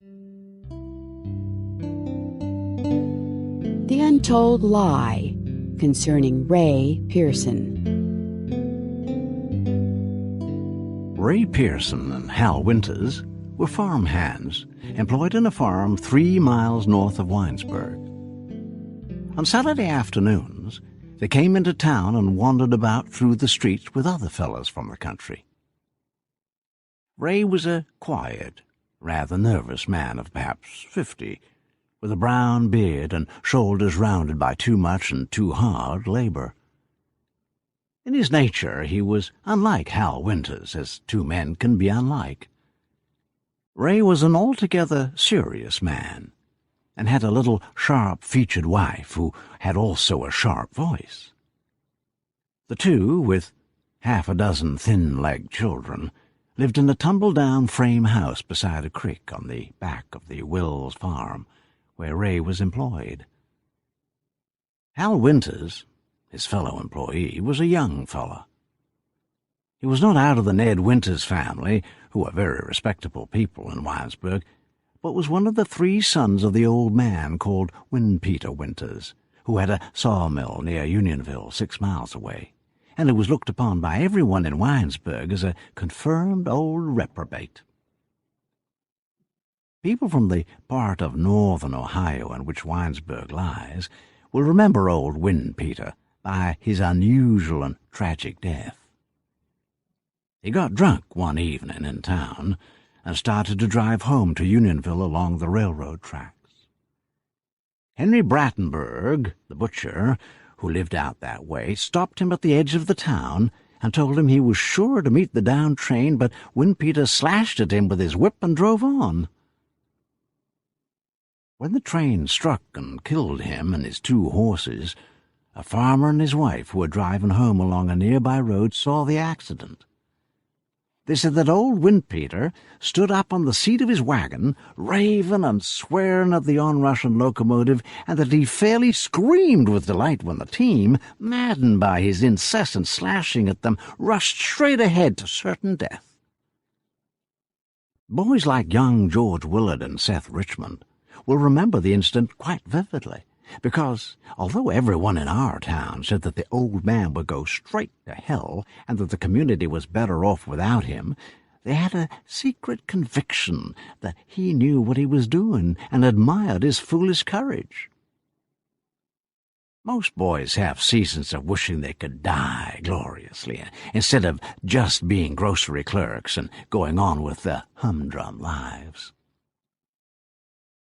The Untold Lie concerning Ray Pearson. Ray Pearson and Hal Winters were farm hands employed in a farm 3 miles north of Winesburg. On Saturday afternoons, they came into town and wandered about through the streets with other fellows from the country. Ray was a quiet, rather nervous man of perhaps 50, with a brown beard and shoulders rounded by too much and too hard labor. In his nature he was unlike Hal Winters, as two men can be unlike. Ray was an altogether serious man, and had a little sharp-featured wife who had also a sharp voice. The two, with half a dozen thin-legged children, lived in a tumble-down frame house beside a creek on the back of the Wills farm, where Ray was employed. Hal Winters, his fellow employee, was a young fellow. He was not out of the Ned Winters family, who were very respectable people in Winesburg, but was one of the 3 sons of the old man called Peter Winters, who had a sawmill near Unionville 6 miles away, and who was looked upon by everyone in Winesburg as a confirmed old reprobate. People from the part of northern Ohio in which Winesburg lies will remember old Peter by his unusual and tragic death. He got drunk one evening in town and started to drive home to Unionville along the railroad tracks. Henry Brattenberg, the butcher, who lived out that way, stopped him at the edge of the town and told him he was sure to meet the down train, but Peter slashed at him with his whip and drove on. When the train struck and killed him and his 2 horses, a farmer and his wife who were driving home along a nearby road saw the accident. They said that old Peter stood up on the seat of his wagon, raving and swearing at the onrushing locomotive, and that he fairly screamed with delight when the team, maddened by his incessant slashing at them, rushed straight ahead to certain death. Boys like young George Willard and Seth Richmond will remember the incident quite vividly, because although everyone in our town said that the old man would go straight to hell and that the community was better off without him, they had a secret conviction that he knew what he was doing and admired his foolish courage. Most boys have seasons of wishing they could die gloriously, instead of just being grocery clerks and going on with their humdrum lives.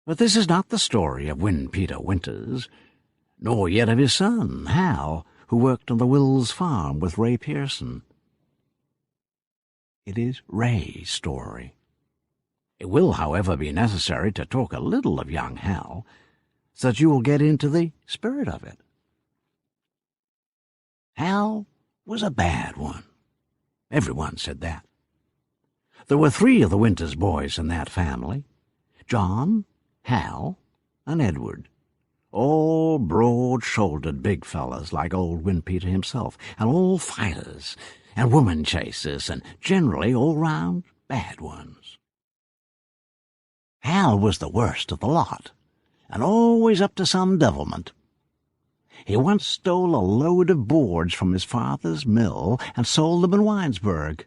But this is not the story of Peter Winters, nor yet of his son, Hal, who worked on the Wills farm with Ray Pearson. It is Ray's story. It will, however, be necessary to talk a little of young Hal, so that you will get into the spirit of it. Hal was a bad one. Everyone said that. There were 3 of the Winters boys in that family: John, Hal, and Edward, all broad-shouldered big fellows like old Peter himself, and all fighters and woman chasers, and generally all-round bad ones. Hal was the worst of the lot, and always up to some devilment. He once stole a load of boards from his father's mill and sold them in Winesburg.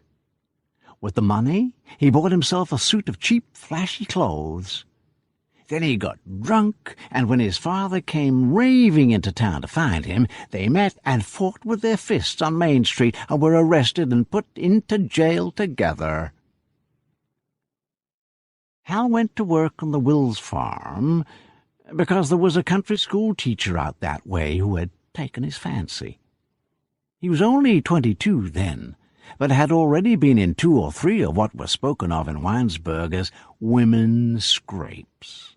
With the money, he bought himself a suit of cheap, flashy clothes. Then he got drunk, and when his father came raving into town to find him, they met and fought with their fists on Main Street and were arrested and put into jail together. Hal went to work on the Wills farm because there was a country school teacher out that way who had taken his fancy. He was only 22 then, but had already been in 2 or 3 of what were spoken of in Winesburg as women's scrapes.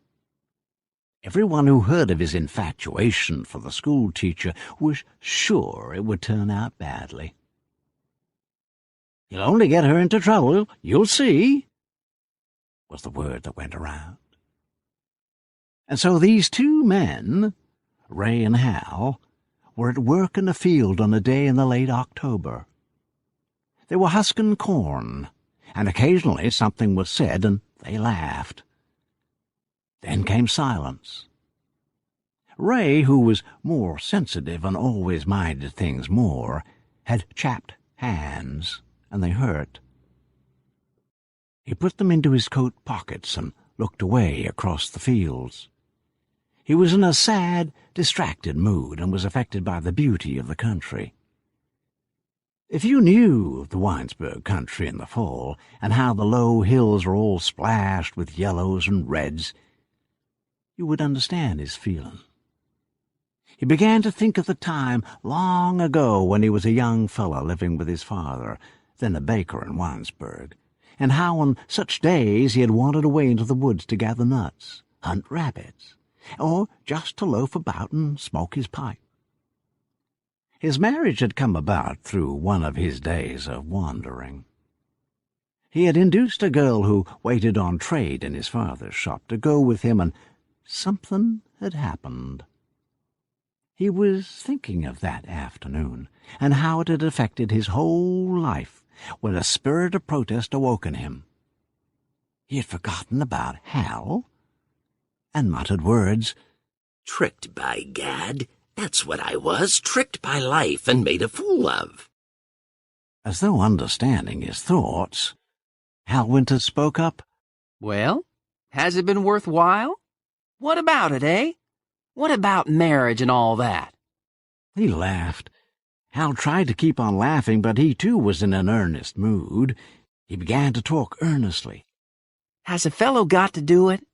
Everyone who heard of his infatuation for the school teacher was sure it would turn out badly. "He'll only get her into trouble, you'll see," was the word that went around. And so these 2 men, Ray and Hal, were at work in the field on a day in the late October. They were husking corn, and occasionally something was said, and they laughed. Then came silence. Ray, who was more sensitive and always minded things more, had chapped hands, and they hurt. He put them into his coat pockets and looked away across the fields. He was in a sad, distracted mood and was affected by the beauty of the country. If you knew the Winesburg country in the fall, and how the low hills were all splashed with yellows and reds, you would understand his feeling. He began to think of the time long ago when he was a young fellow living with his father, then a baker in Winesburg, and how on such days he had wandered away into the woods to gather nuts, hunt rabbits, or just to loaf about and smoke his pipe. His marriage had come about through one of his days of wandering. He had induced a girl who waited on trade in his father's shop to go with him, and something had happened. He was thinking of that afternoon, and how it had affected his whole life, when a spirit of protest awoke in him. He had forgotten about Hal, and muttered words. "Tricked by gad, that's what I was, tricked by life and made a fool of." As though understanding his thoughts, Hal Winters spoke up. "Well, has it been worthwhile? What about it, eh? What about marriage and all that?" He laughed. Hal tried to keep on laughing, but he too was in an earnest mood. He began to talk earnestly. "Has a fellow got to do it?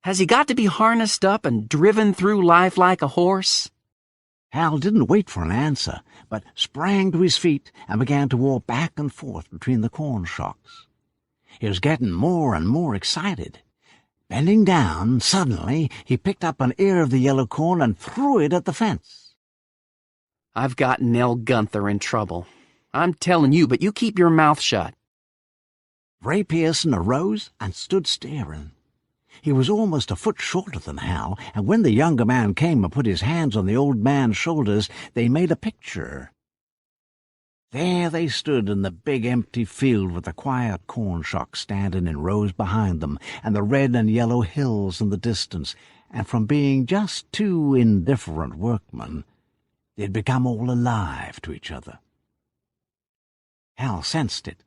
Has he got to be harnessed up and driven through life like a horse?" Hal didn't wait for an answer, but sprang to his feet and began to walk back and forth between the corn shocks. He was getting more and more excited. Bending down, suddenly he picked up an ear of the yellow corn and threw it at the fence. "I've got Nell Gunther in trouble. I'm telling you, but you keep your mouth shut." Ray Pearson arose and stood staring. He was almost a foot shorter than Hal, and when the younger man came and put his hands on the old man's shoulders, they made a picture. There they stood in the big empty field with the quiet corn shocks standing in rows behind them, and the red and yellow hills in the distance, and from being just two indifferent workmen, they'd become all alive to each other. Hal sensed it,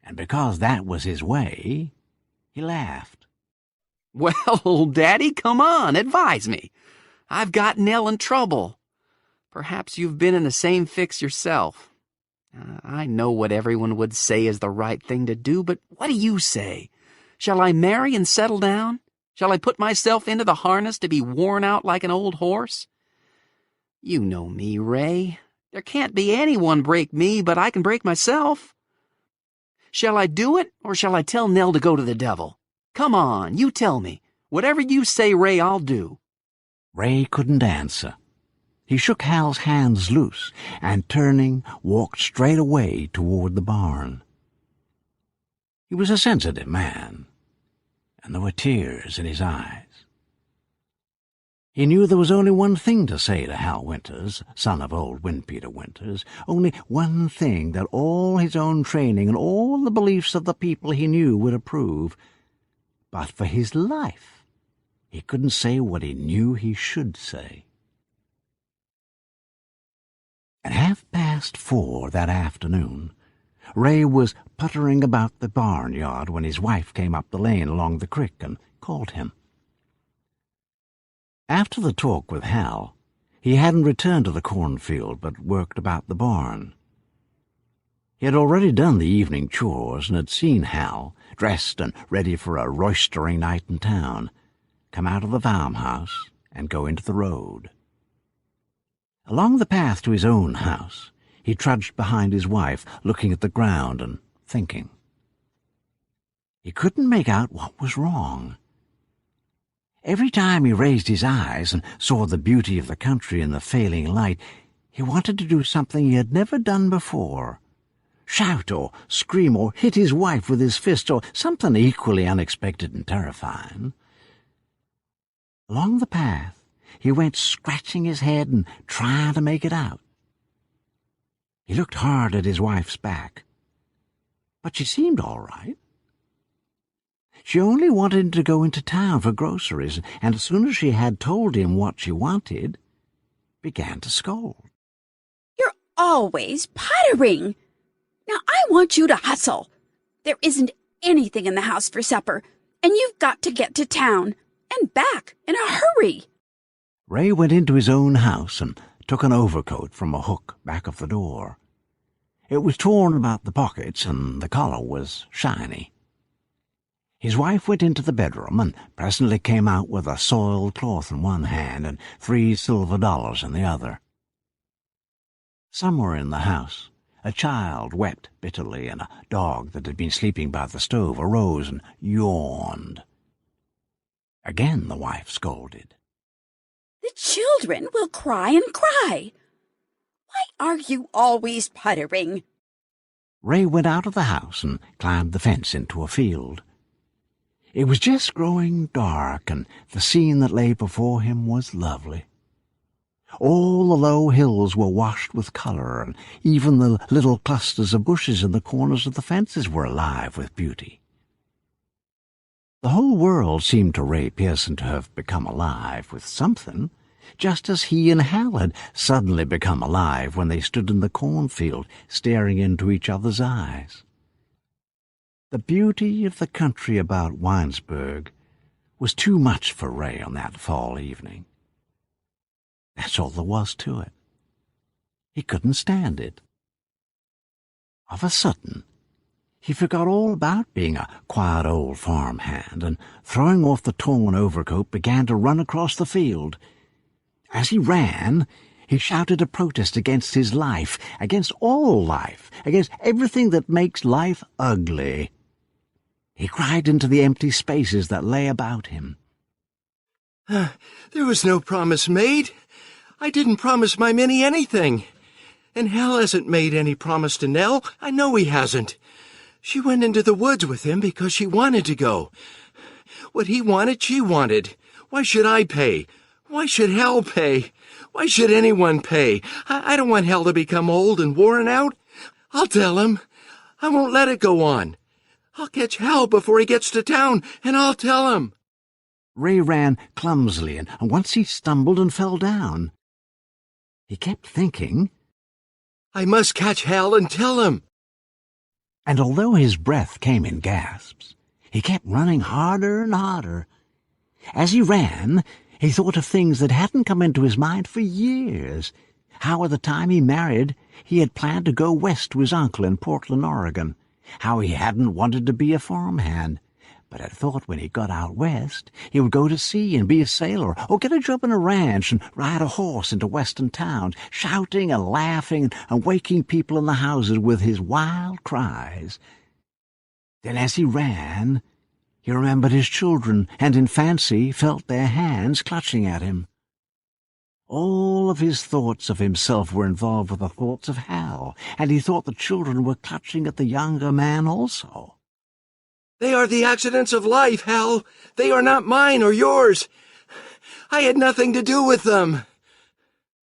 and because that was his way, he laughed. "Well, old Daddy, come on, advise me. I've got Nell in trouble. Perhaps you've been in the same fix yourself. I know what everyone would say is the right thing to do, but what do you say? Shall I marry and settle down? Shall I put myself into the harness to be worn out like an old horse? You know me, Ray. There can't be anyone break me, but I can break myself. Shall I do it, or shall I tell Nell to go to the devil? Come on, you tell me. Whatever you say, Ray, I'll do." Ray couldn't answer. He shook Hal's hands loose, and turning, walked straight away toward the barn. He was a sensitive man, and there were tears in his eyes. He knew there was only one thing to say to Hal Winters, son of old Windpeter Winters, only one thing that all his own training and all the beliefs of the people he knew would approve. But for his life, he couldn't say what he knew he should say. At 4:30 that afternoon, Ray was puttering about the barnyard when his wife came up the lane along the creek and called him. After the talk with Hal, he hadn't returned to the cornfield but worked about the barn. He had already done the evening chores and had seen Hal, dressed and ready for a roistering night in town, come out of the farmhouse and go into the road. Along the path to his own house, he trudged behind his wife, looking at the ground and thinking. He couldn't make out what was wrong. Every time he raised his eyes and saw the beauty of the country in the failing light, he wanted to do something he had never done before. Shout or scream or hit his wife with his fist or something equally unexpected and terrifying. Along the path, he went scratching his head and trying to make it out. He looked hard at his wife's back, but she seemed all right. She only wanted him to go into town for groceries, and as soon as she had told him what she wanted, began to scold. You're always puttering. Now I want you to hustle. There isn't anything in the house for supper, and you've got to get to town and back in a hurry. Ray went into his own house and took an overcoat from a hook back of the door. It was torn about the pockets, and the collar was shiny. His wife went into the bedroom and presently came out with a soiled cloth in one hand and $3 silver in the other. Somewhere in the house, a child wept bitterly, and a dog that had been sleeping by the stove arose and yawned. Again the wife scolded. The children will cry and cry. Why are you always puttering? Ray went out of the house and climbed the fence into a field. It was just growing dark, and the scene that lay before him was lovely. All the low hills were washed with color, and even the little clusters of bushes in the corners of the fences were alive with beauty. The whole world seemed to Ray Pearson to have become alive with something, just as he and Hal had suddenly become alive when they stood in the cornfield staring into each other's eyes. The beauty of the country about Winesburg was too much for Ray on that fall evening. That's all there was to it. He couldn't stand it. Of a sudden, he forgot all about being a quiet old farm hand, and throwing off the torn overcoat began to run across the field. As he ran, he shouted a protest against his life, against all life, against everything that makes life ugly. He cried into the empty spaces that lay about him. There was no promise made. I didn't promise my Minnie anything. And Hal hasn't made any promise to Nell. I know he hasn't. She went into the woods with him because she wanted to go. What he wanted, she wanted. Why should I pay? Why should Hal pay? Why should anyone pay? I don't want Hal to become old and worn out. I'll tell him. I won't let it go on. I'll catch Hal before he gets to town, and I'll tell him. Ray ran clumsily, and once he stumbled and fell down. He kept thinking, I must catch Hal and tell him. And although his breath came in gasps, he kept running harder and harder. As he ran, he thought of things that hadn't come into his mind for years. How at the time he married, he had planned to go west to his uncle in Portland, Oregon. How he hadn't wanted to be a farmhand, but had thought when he got out west he would go to sea and be a sailor, or get a job in a ranch and ride a horse into western towns, shouting and laughing and waking people in the houses with his wild cries. Then as he ran, he remembered his children, and in fancy felt their hands clutching at him. All of his thoughts of himself were involved with the thoughts of Hal, and he thought the children were clutching at the younger man also. They are the accidents of life, Hal. They are not mine or yours. I had nothing to do with them.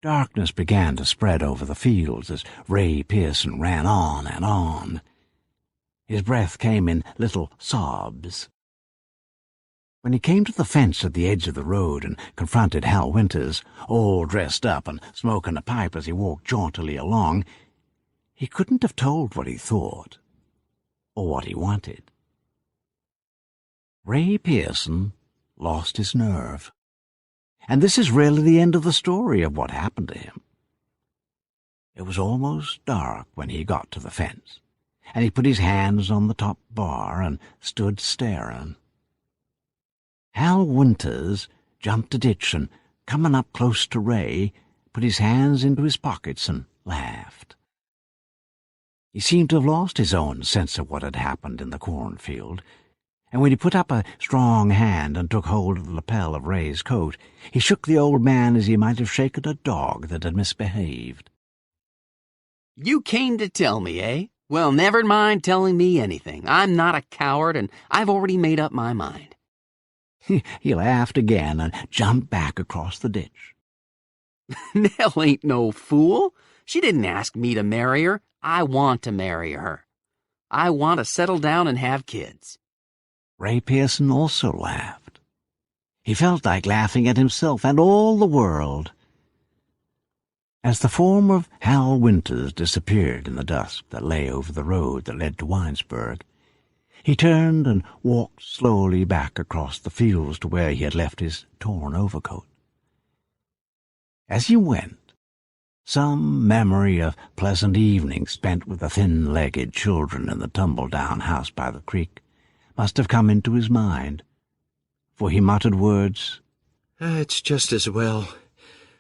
Darkness began to spread over the fields as Ray Pearson ran on and on. His breath came in little sobs. When he came to the fence at the edge of the road and confronted Hal Winters, all dressed up and smoking a pipe as he walked jauntily along, he couldn't have told what he thought or what he wanted. Ray Pearson lost his nerve. And this is really the end of the story of what happened to him. It was almost dark when he got to the fence, and he put his hands on the top bar and stood staring. Hal Winters jumped a ditch and, coming up close to Ray, put his hands into his pockets and laughed. He seemed to have lost his own sense of what had happened in the cornfield, and when he put up a strong hand and took hold of the lapel of Ray's coat, he shook the old man as he might have shaken a dog that had misbehaved. You came to tell me, eh? Well, never mind telling me anything. I'm not a coward, and I've already made up my mind. He laughed again and jumped back across the ditch. Nell ain't no fool. She didn't ask me to marry her. I want to marry her. I want to settle down and have kids. Ray Pearson also laughed. He felt like laughing at himself and all the world. As the form of Hal Winters disappeared in the dusk that lay over the road that led to Winesburg, he turned and walked slowly back across the fields to where he had left his torn overcoat. As he went, some memory of pleasant evenings spent with the thin-legged children in the tumble-down house by the creek must have come into his mind, for he muttered words, It's just as well.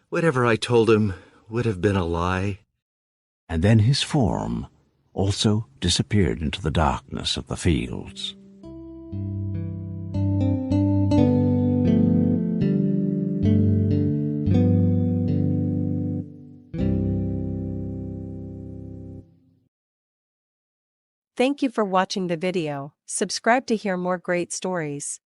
Whatever I told him would have been a lie. And then his form also disappeared into the darkness of the fields. Thank you for watching the video. Subscribe to hear more great stories.